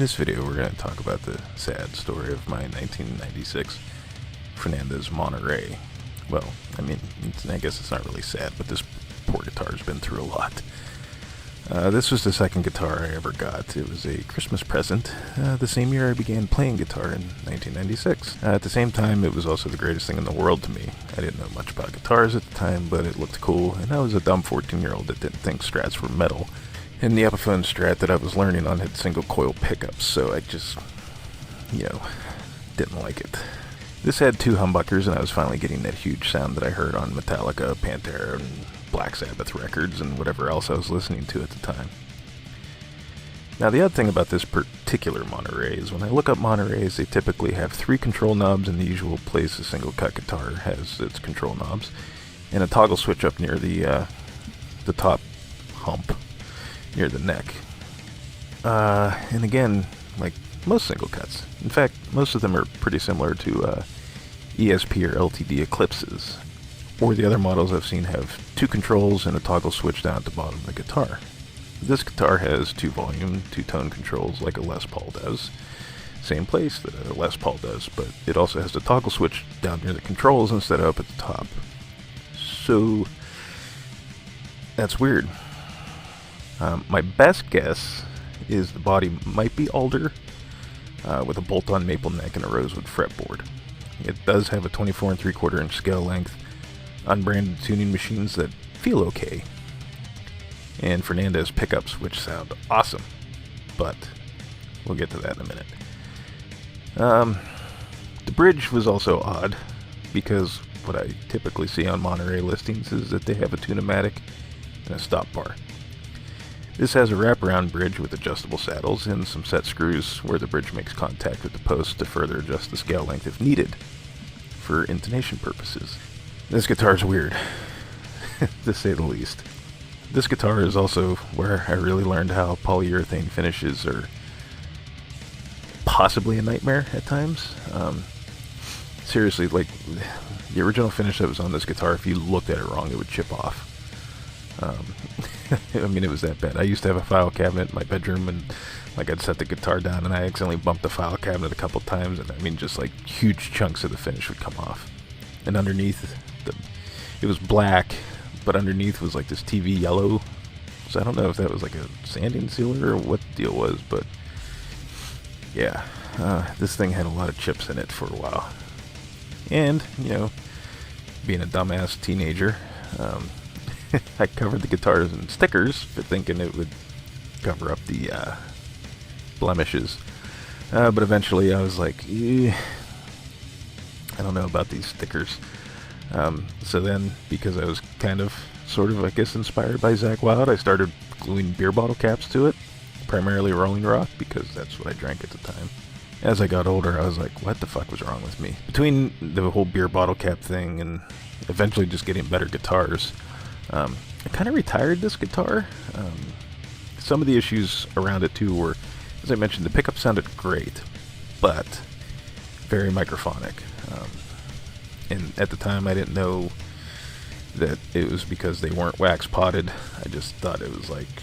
this video, we're going to talk about the sad story of my 1996 Fernandes Monterey. Well, I mean, I guess it's not really sad, but this poor guitar's been through a lot. This was the second guitar I ever got. It was a Christmas present, the same year I began playing guitar in 1996. At the same time, it was also the greatest thing in the world to me. I didn't know much about guitars at the time, but it looked cool, and I was a dumb 14-year-old that didn't think Strats were metal. And the Epiphone Strat that I was learning on had single coil pickups, so I just, didn't like it. This had two humbuckers, and I was finally getting that huge sound that I heard on Metallica, Pantera, and Black Sabbath records, and whatever else I was listening to at the time. Now, the odd thing about this particular Monterey is when I look up Montereys, they typically have three control knobs in the usual place a single-cut guitar has its control knobs, and a toggle switch up near the top hump, near the neck. And again, like most single cuts. In fact, most of them are pretty similar to ESP or LTD Eclipses, or the other models I've seen have two controls and a toggle switch down at the bottom of the guitar. This guitar has two volume, two-tone controls like a Les Paul does. Same place that a Les Paul does, but it also has the toggle switch down near the controls instead of up at the top. So, that's weird. My best guess is the body might be alder, with a bolt-on maple neck and a rosewood fretboard. It does have a 24 3/4 inch scale length, unbranded tuning machines that feel okay, and Fernandes pickups which sound awesome, but we'll get to that in a minute. The bridge was also odd, because what I typically see on Monterey listings is that they have a tune-o-matic and a stop bar. This has a wraparound bridge with adjustable saddles and some set screws where the bridge makes contact with the post to further adjust the scale length if needed, for intonation purposes. This guitar is weird, to say the least. This guitar is also where I really learned how polyurethane finishes are possibly a nightmare at times. Seriously, like, the original finish that was on this guitar, if you looked at it wrong, it would chip off. I mean, it was that bad. I used to have a file cabinet in my bedroom, and like I'd set the guitar down and I accidentally bumped the file cabinet a couple times, and I mean, just like huge chunks of the finish would come off. And underneath, it was black, but underneath was like this TV yellow. So I don't know if that was like a sanding sealer or what the deal was, but yeah, this thing had a lot of chips in it for a while. And, being a dumbass teenager, I covered the guitars in stickers, thinking it would cover up the blemishes. But eventually I was like, I don't know about these stickers. So then, because I was sort of, I guess, inspired by Zakk Wylde, I started gluing beer bottle caps to it, primarily Rolling Rock, because that's what I drank at the time. As I got older, I was like, what the fuck was wrong with me? Between the whole beer bottle cap thing and eventually just getting better guitars, I kind of retired this guitar. Some of the issues around it too were, as I mentioned, the pickup sounded great, but very microphonic. And at the time I didn't know that it was because they weren't wax potted. I just thought it was like,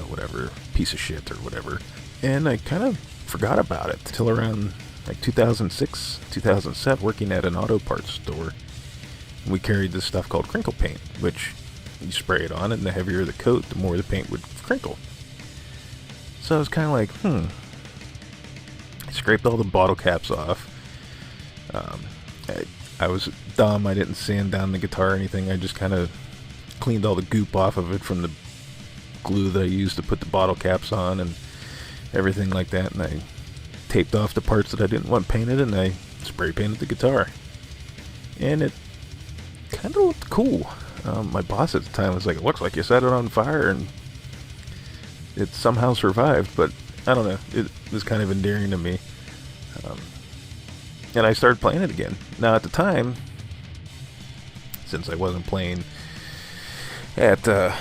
whatever, piece of shit or whatever. And I kind of forgot about it till around like 2006, 2007, working at an auto parts store. We carried this stuff called crinkle paint, which you spray it on, and the heavier the coat, the more the paint would crinkle. So I was kind of like, I scraped all the bottle caps off. I was dumb. I didn't sand down the guitar or anything. I just kind of cleaned all the goop off of it from the glue that I used to put the bottle caps on and everything like that. And I taped off the parts that I didn't want painted, and I spray painted the guitar. And it kind of looked cool. My boss at the time was like, it looks like you set it on fire, and it somehow survived, but I don't know, it was kind of endearing to me. And I started playing it again. Now at the time, since I wasn't playing at as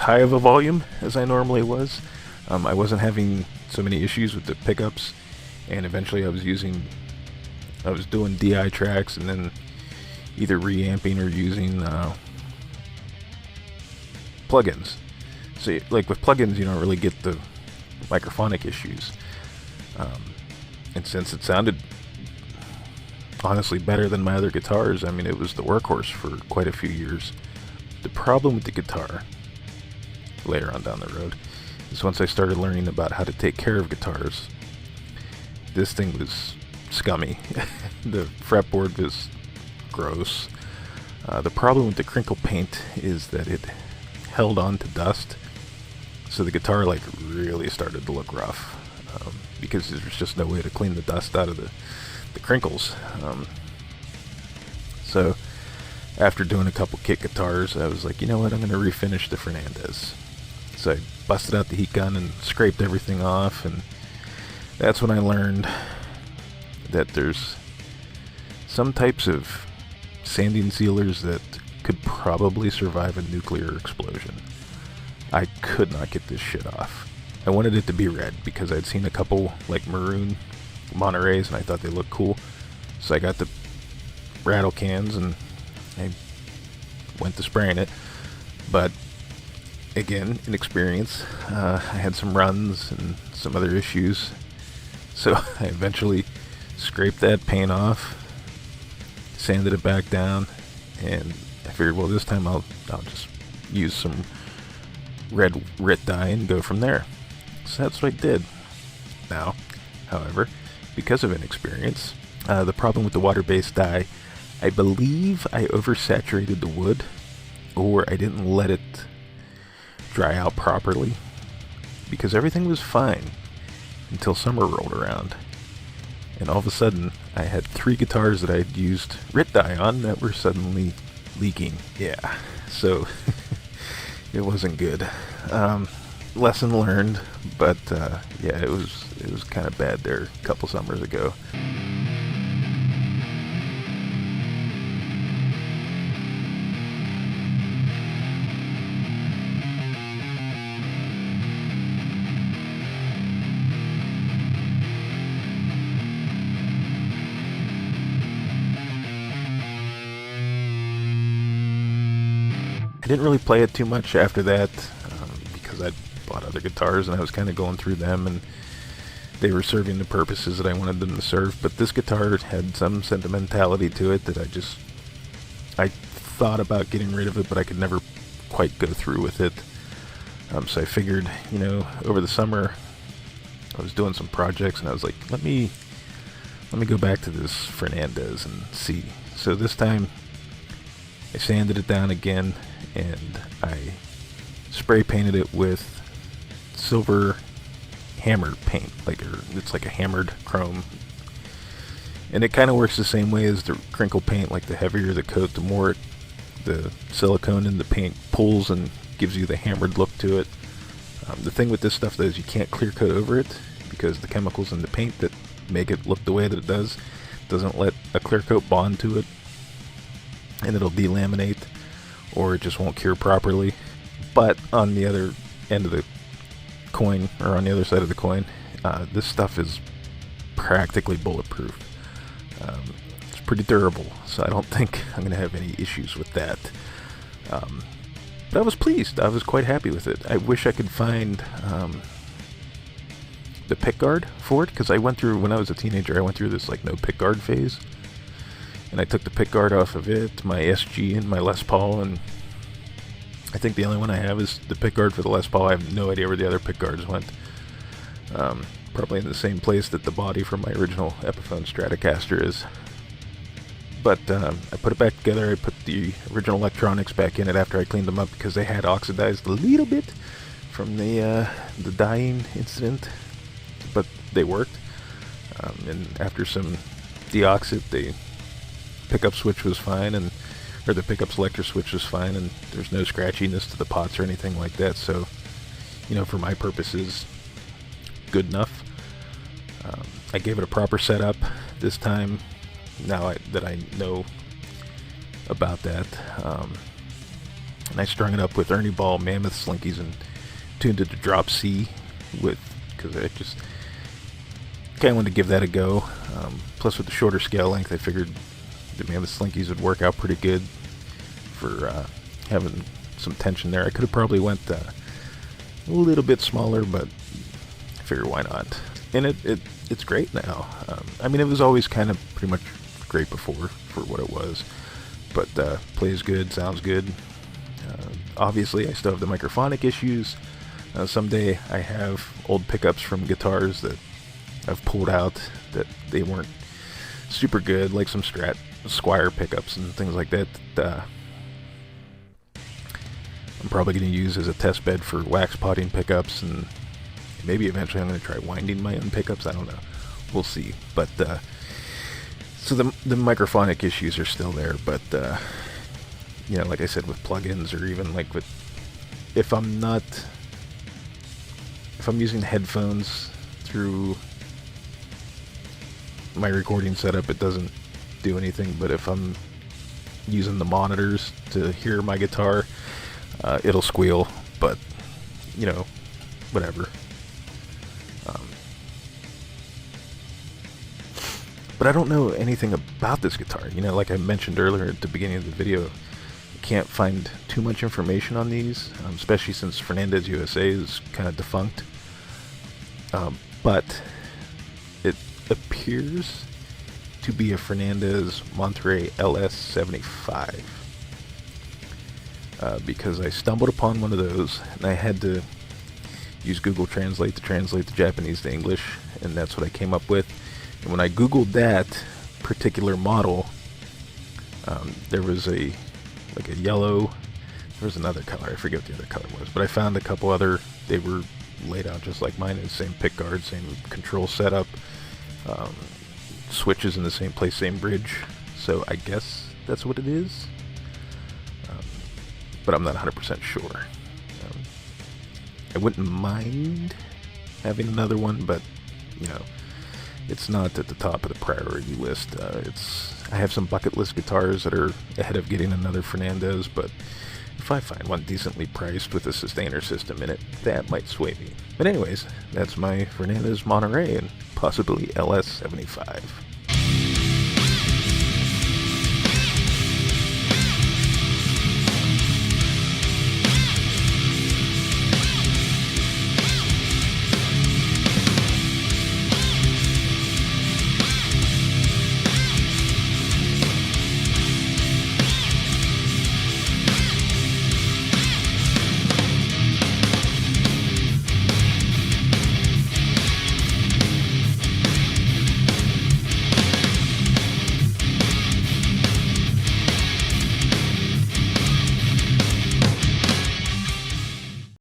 high of a volume as I normally was, I wasn't having so many issues with the pickups, and eventually I was doing DI tracks and then either reamping or using plugins. So, like with plugins, you don't really get the microphonic issues. And since it sounded honestly better than my other guitars, I mean, it was the workhorse for quite a few years. The problem with the guitar, later on down the road, is once I started learning about how to take care of guitars, this thing was scummy. The fretboard was gross. The problem with the crinkle paint is that it held on to dust, so the guitar like really started to look rough, because there's just no way to clean the dust out of the crinkles. So after doing a couple kit guitars, I was like, you know what, I'm going to refinish the Fernandes. So I busted out the heat gun and scraped everything off, and that's when I learned that there's some types of sanding sealers that could probably survive a nuclear explosion. I could not get this shit off. I wanted it to be red because I'd seen a couple like maroon Montereys and I thought they looked cool. So I got the rattle cans and I went to spraying it. But again, inexperience. I had some runs and some other issues. So I eventually scraped that paint off, sanded it back down, and I figured, well, this time I'll just use some red RIT dye and go from there. So that's what I did. Now, however, because of inexperience, the problem with the water-based dye, I believe I oversaturated the wood, or I didn't let it dry out properly, because everything was fine until summer rolled around. And all of a sudden, I had 3 guitars that I'd used RIT dye on that were suddenly leaking. Yeah, so it wasn't good. Lesson learned, but yeah, it was kind of bad there a couple summers ago. I didn't really play it too much after that, because I bought other guitars and I was kind of going through them and they were serving the purposes that I wanted them to serve. But this guitar had some sentimentality to it that I thought about getting rid of it, but I could never quite go through with it. So I figured, you know, over the summer I was doing some projects and I was like, let me go back to this Fernandes and see. So this time I sanded it down again and I spray painted it with silver hammered paint, it's like a hammered chrome, and it kind of works the same way as the crinkle paint. Like the heavier the coat, the more the silicone in the paint pulls and gives you the hammered look to it. The thing with this stuff though is you can't clear coat over it, because the chemicals in the paint that make it look the way that it doesn't let a clear coat bond to it, and it'll delaminate or it just won't cure properly. But on the other end of the coin, or on the other side of the coin, this stuff is practically bulletproof. It's pretty durable, so I don't think I'm going to have any issues with that. But I was pleased. I was quite happy with it. I wish I could find the pickguard for it, because I went through, when I was a teenager, I went through this like no pickguard phase. And I took the pickguard off of it, my SG and my Les Paul, and I think the only one I have is the pickguard for the Les Paul. I have no idea where the other pickguards went. Probably in the same place that the body from my original Epiphone Stratocaster is. But I put it back together. I put the original electronics back in it after I cleaned them up, because they had oxidized a little bit from the dyeing incident, but they worked. And after some deoxit, the pickup switch was fine, or the pickup selector switch was fine, and there's no scratchiness to the pots or anything like that. So, you know, for my purposes, good enough. I gave it a proper setup this time, now that I know about that. And I strung it up with Ernie Ball Mammoth Slinkies and tuned it to drop C because I just kind of wanted to give that a go. Plus with the shorter scale length, I figured the Mammoth Slinkies would work out pretty good for having some tension there. I could have probably went a little bit smaller, but figure why not. And it's great now. I mean, it was always kind of pretty much great before for what it was, but plays good, sounds good. Obviously, I still have the microphonic issues. Someday I have old pickups from guitars that I've pulled out that they weren't super good, like some Squire pickups and things like that. I'm probably going to use as a test bed for wax potting pickups, and maybe eventually I'm going to try winding my own pickups. I don't know. We'll see. But so the microphonic issues are still there, but you know, like I said, with plugins, or even like with if I'm using headphones through my recording setup, it doesn't do anything. But if I'm using the monitors to hear my guitar, it'll squeal. But you know, whatever. But I don't know anything about this guitar. You know, like I mentioned earlier at the beginning of the video, I can't find too much information on these, especially since Fernandes USA is kind of defunct. But it appears to be a Fernandes Monterey LS-75. Because I stumbled upon one of those, and I had to use Google Translate to translate the Japanese to English, and that's what I came up with. And when I googled that particular model, there was a yellow. There was another color. I forget what the other color was, but I found a couple other. They were laid out just like mine. Same pick guard, same control setup, switches in the same place, same bridge. So I guess that's what it is. But I'm not 100% sure. I wouldn't mind having another one, but you know, it's not at the top of the priority list. I have some bucket list guitars that are ahead of getting another Fernandes, but if I find one decently priced with a sustainer system in it, that might sway me. But anyways, that's my Fernandes Monterey and possibly LS-75.